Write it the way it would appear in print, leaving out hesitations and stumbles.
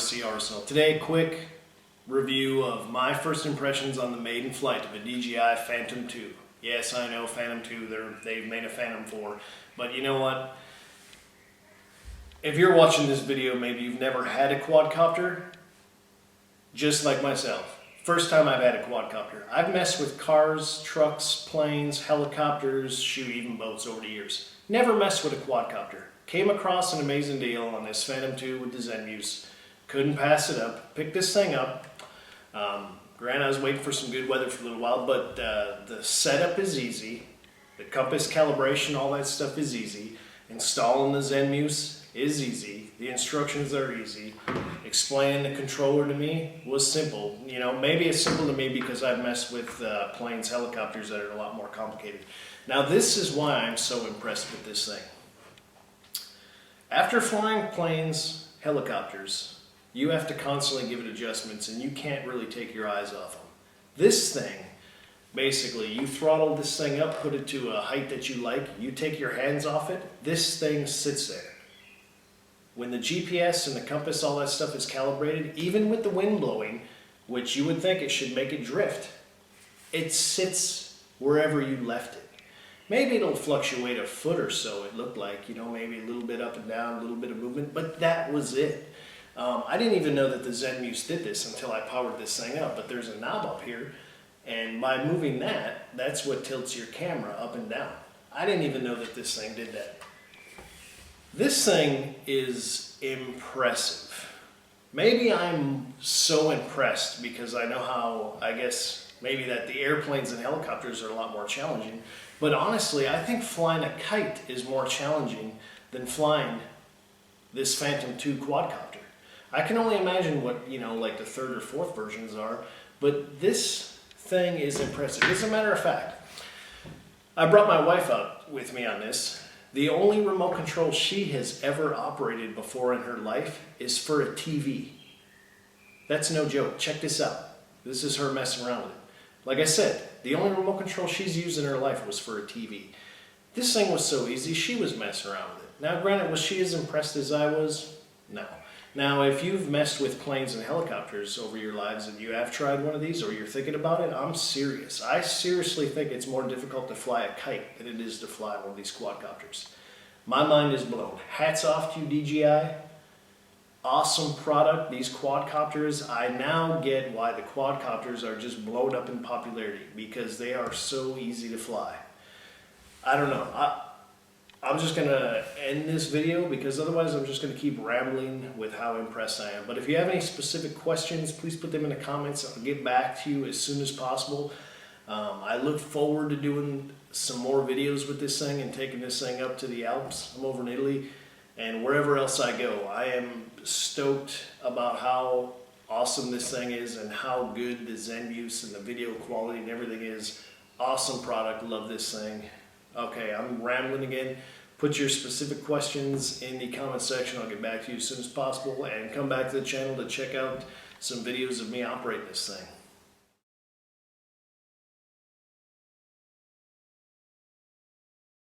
RC Arsenal. Today, quick review of my first impressions on the Maiden flight of a DJI Phantom 2. Yes, I know Phantom 2, they've made a Phantom 4, but you know what? If you're watching this video, maybe you've never had a quadcopter, just like myself. First time I've had a quadcopter. I've messed with cars, trucks, planes, helicopters, shoot, even boats over the years. Never messed with a quadcopter. Came across an amazing deal on this Phantom 2 with the Zenmuse. Couldn't pass it up. Picked this thing up. Granted, I was waiting for some good weather for a little while, but the setup is easy. The compass calibration, all that stuff is easy. Installing the Zenmuse is easy. The instructions are easy. Explaining the controller to me was simple. You know, maybe it's simple to me because I've messed with planes, helicopters that are a lot more complicated. Now, this is why I'm so impressed with this thing. After flying planes, helicopters, you have to constantly give it adjustments and you can't really take your eyes off them. This thing, basically, you throttle this thing up, put it to a height that you like, you take your hands off it, this thing sits there. When the GPS and the compass, all that stuff is calibrated, even with the wind blowing, which you would think it should make it drift, it sits wherever you left it. Maybe it'll fluctuate a foot or so, it looked like, you know, maybe a little bit up and down, a little bit of movement, but that was it. I didn't even know that the Zenmuse did this until I powered this thing up, but there's a knob up here, and by moving that, that's what tilts your camera up and down. I didn't even know that this thing did that. This thing is impressive. Maybe I'm so impressed because I know how, I guess, maybe that the airplanes and helicopters are a lot more challenging. But honestly, I think flying a kite is more challenging than flying this Phantom 2 quadcopter. I can only imagine what, you know, like the third or fourth versions are, but this thing is impressive. As a matter of fact, I brought my wife out with me on this. The only remote control she has ever operated before in her life is for a TV. That's no joke. Check this out. This is her messing around with it. Like I said, the only remote control she's used in her life was for a TV. This thing was so easy, she was messing around with it. Now, granted, was she as impressed as I was? No. Now, if you've messed with planes and helicopters over your lives and you have tried one of these or you're thinking about it, I'm serious. I seriously think it's more difficult to fly a kite than it is to fly one of these quadcopters. My mind is blown. Hats off to you, DJI. Awesome product. These quadcopters, I now get why the quadcopters are just blown up in popularity because they are so easy to fly. I don't know. I'm just going to end this video because otherwise I'm just going to keep rambling with how impressed I am. But if you have any specific questions, please put them in the comments. I'll get back to you as soon as possible. I look forward to doing some more videos with this thing and taking this thing up to the Alps. I'm over in Italy and wherever else I go. I am stoked about how awesome this thing is and how good the Zenmuse and the video quality and everything is. Awesome product. Love this thing. Okay, I'm rambling again. Put your specific questions in the comment section. I'll get back to you as soon as possible and come back to the channel to check out some videos of me operating this thing.